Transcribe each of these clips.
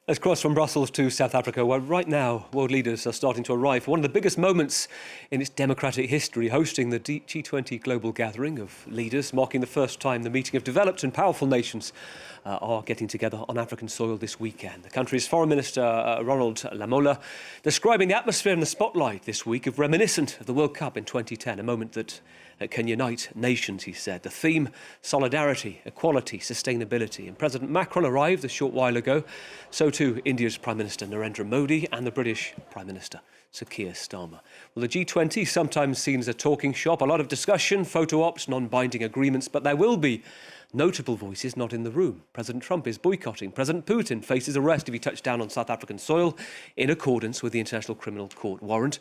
Let's cross from Brussels to South Africa, where right now world leaders are starting to arrive for one of the biggest moments in its democratic history, hosting the G20 global gathering of leaders, marking the first time the meeting of developed and powerful nations are getting together on African soil this weekend. The country's Foreign Minister, Ronald Lamola, describing the atmosphere in the spotlight this week of reminiscent of the World Cup in 2010, a moment that can unite nations, he said. The theme, solidarity, equality, sustainability. And President Macron arrived a short while ago. So too India's Prime Minister Narendra Modi and the British Prime Minister Sir Keir Starmer. Well, the G20 sometimes seen as a talking shop, a lot of discussion, photo ops, non-binding agreements, but there will be notable voices not in the room. President Trump is boycotting. President Putin faces arrest if he touched down on South African soil in accordance with the International Criminal Court warrant,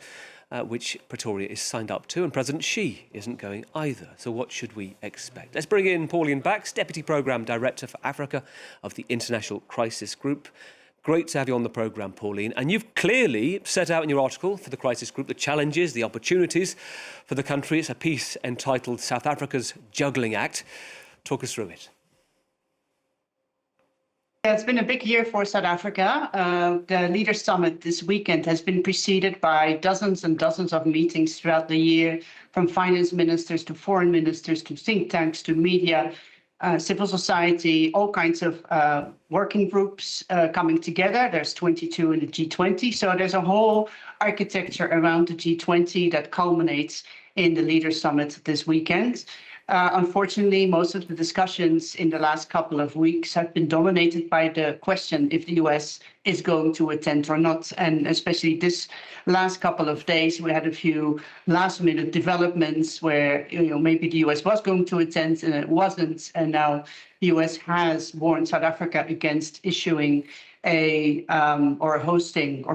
which Pretoria is signed up to, and President Xi isn't going either. So what should we expect? Let's bring in Pauline Bax, Deputy Programme Director for Africa of the International Crisis Group. Great to have you on the programme, Pauline. And you've clearly set out in your article for the Crisis Group the challenges, the opportunities for the country. It's a piece entitled South Africa's Juggling Act. Talk us through it. It's been a big year for South Africa. The Leaders Summit this weekend has been preceded by dozens and dozens of meetings throughout the year, from finance ministers to foreign ministers to think tanks to media, civil society, all kinds of working groups coming together. There's 22 in the G20. So there's a whole architecture around the G20 that culminates in the Leaders Summit this weekend. Unfortunately, most of the discussions in the last couple of weeks have been dominated by the question if the US is going to attend or not. And especially this last couple of days, we had a few last-minute developments where maybe the US was going to attend and it wasn't. And now the US has warned South Africa against issuing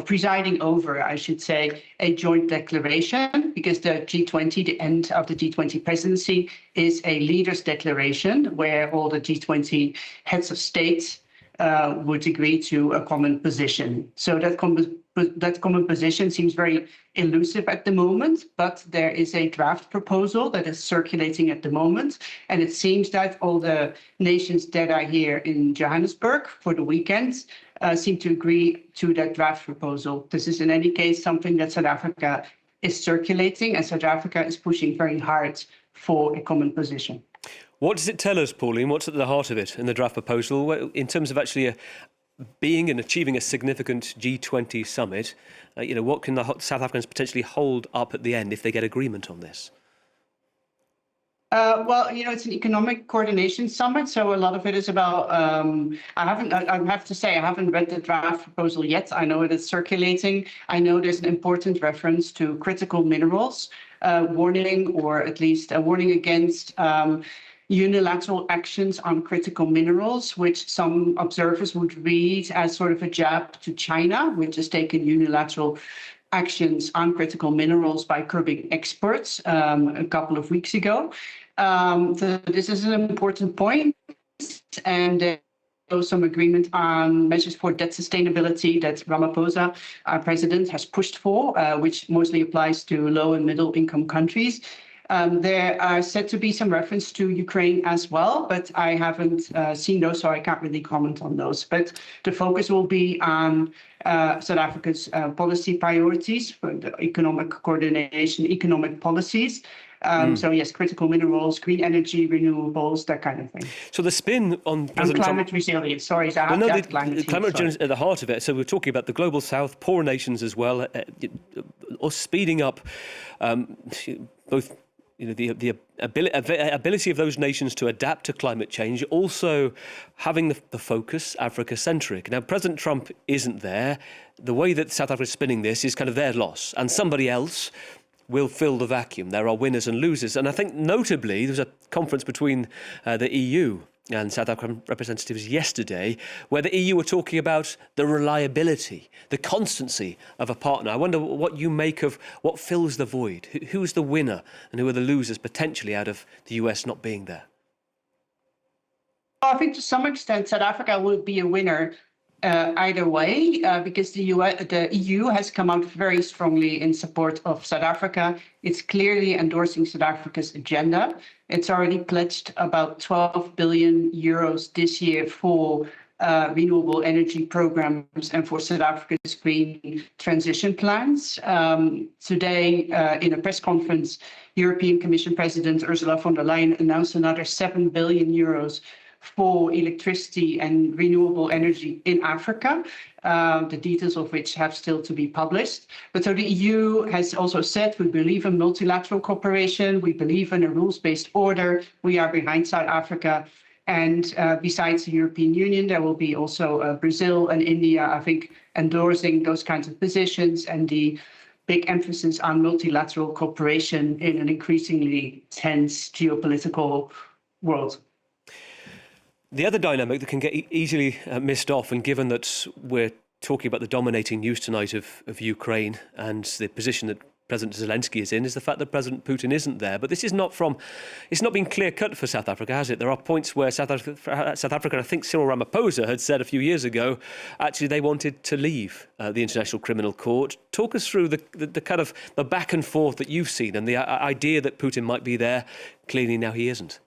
presiding over, I should say, a joint declaration, because the G20, the end of the G20 presidency, is a leaders declaration where all the G20 heads of state would agree to a common position. So that common position seems very elusive at the moment, but there is a draft proposal that is circulating at the moment. And it seems that all the nations that are here in Johannesburg for the weekend seem to agree to that draft proposal. This is in any case something that South Africa is circulating, and South Africa is pushing very hard for a common position. What does it tell us, Pauline? What's at the heart of it in the draft proposal in terms of actually being and achieving a significant G20 summit? What can the South Africans potentially hold up at the end if they get agreement on this? It's an economic coordination summit, so a lot of it is about. I have to say, I haven't read the draft proposal yet. I know it is circulating. I know there's an important reference to critical minerals, warning, or at least a warning against unilateral actions on critical minerals, which some observers would read as sort of a jab to China, which has taken unilateral actions on critical minerals by curbing exports a couple of weeks ago. So this is an important point, and there's also some agreement on measures for debt sustainability that Ramaphosa, our president, has pushed for, which mostly applies to low and middle income countries. There are said to be some reference to Ukraine as well, but I haven't seen those, so I can't really comment on those. But the focus will be on South Africa's policy priorities for the economic coordination, economic policies. So yes, critical minerals, green energy, renewables, that kind of thing. So the spin on President climate resilience. Sorry, so climate change at the heart of it. So we're talking about the global south, poorer nations as well, or speeding up both the ability of those nations to adapt to climate change, also having the focus Africa-centric. Now, President Trump isn't there. The way that South Africa is spinning this is kind of their loss, and somebody else will fill the vacuum. There are winners and losers. And I think notably, there was a conference between the EU and South African representatives yesterday where the EU were talking about the reliability, the constancy of a partner. I wonder what you make of what fills the void. Who's the winner and who are the losers potentially out of the US not being there? I think to some extent South Africa will be a winner either way, because the EU has come out very strongly in support of South Africa. It's clearly endorsing South Africa's agenda. It's already pledged about 12 billion euros this year for renewable energy programs and for South Africa's green transition plans. Today, in a press conference, European Commission President Ursula von der Leyen announced another 7 billion euros for electricity and renewable energy in Africa, the details of which have still to be published. But so the EU has also said we believe in multilateral cooperation, we believe in a rules-based order, we are behind South Africa. And besides the European Union, there will be also Brazil and India, I think, endorsing those kinds of positions and the big emphasis on multilateral cooperation in an increasingly tense geopolitical world. The other dynamic that can get easily missed off, and given that we're talking about the dominating news tonight of Ukraine and the position that President Zelensky is in, is the fact that President Putin isn't there. But this is it's not been clear-cut for South Africa, has it? There are points where South Africa, I think Cyril Ramaphosa had said a few years ago, actually they wanted to leave the International Criminal Court. Talk us through the kind of the back and forth that you've seen and the idea that Putin might be there. Clearly now he isn't.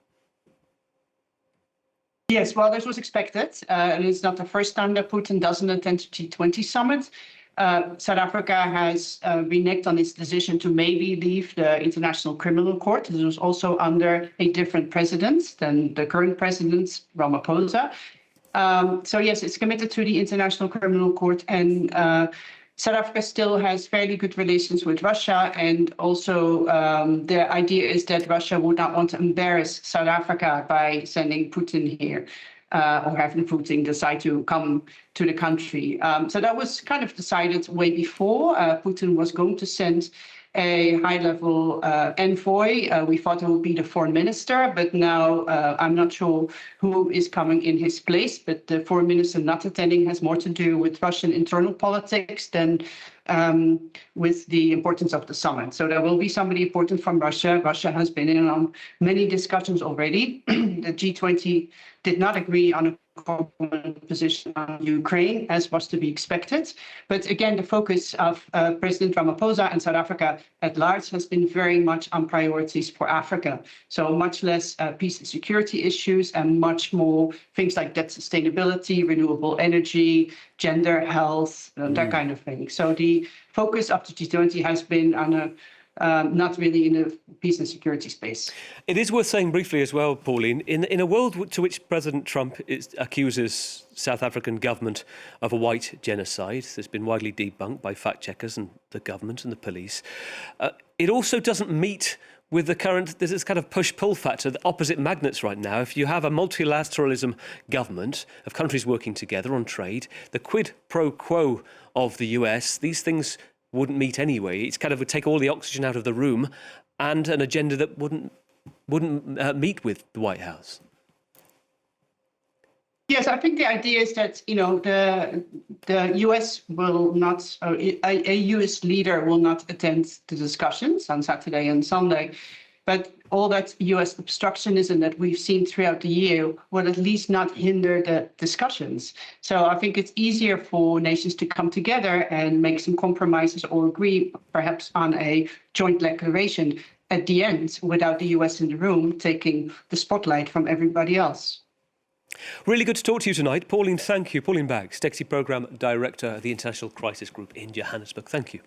Yes, well, this was expected, and it's not the first time that Putin doesn't attend the G20 summit. South Africa has reneged on its decision to maybe leave the International Criminal Court. This was also under a different president than the current president, Ramaphosa. So yes, it's committed to the International Criminal Court, and South Africa still has fairly good relations with Russia, and also the idea is that Russia would not want to embarrass South Africa by sending Putin here or having Putin decide to come to the country. So that was kind of decided way before. Putin was going to send a high-level envoy. We thought it would be the foreign minister, but now I'm not sure who is coming in his place. But the foreign minister not attending has more to do with Russian internal politics than with the importance of the summit. So there will be somebody important from Russia. Russia has been in on many discussions already. The G20 did not agree on a common position on Ukraine, as was to be expected. But again, the focus of President Ramaphosa and South Africa at large has been very much on priorities for Africa. So much less peace and security issues and much more things like debt sustainability, renewable energy, gender, health, that kind of thing. So the focus of the G20 has been on a not really in the peace and security space. It is worth saying briefly as well, Pauline, in a world to which President Trump accuses South African government of a white genocide, that's been widely debunked by fact checkers and the government and the police, it also doesn't meet with the current, there's this kind of push-pull factor, the opposite magnets right now. If you have a multilateralism government of countries working together on trade, the quid pro quo of the US, these things wouldn't meet anyway. It's kind of would take all the oxygen out of the room, and an agenda that wouldn't meet with the White House. Yes, I think the idea is that the US will not, a US leader will not attend the discussions on Saturday and Sunday, but all that US obstructionism that we've seen throughout the year will at least not hinder the discussions. So I think it's easier for nations to come together and make some compromises or agree perhaps on a joint declaration at the end without the US in the room taking the spotlight from everybody else. Really good to talk to you tonight. Pauline, thank you. Pauline Bax, Deputy Programme Director of the International Crisis Group in Johannesburg. Thank you.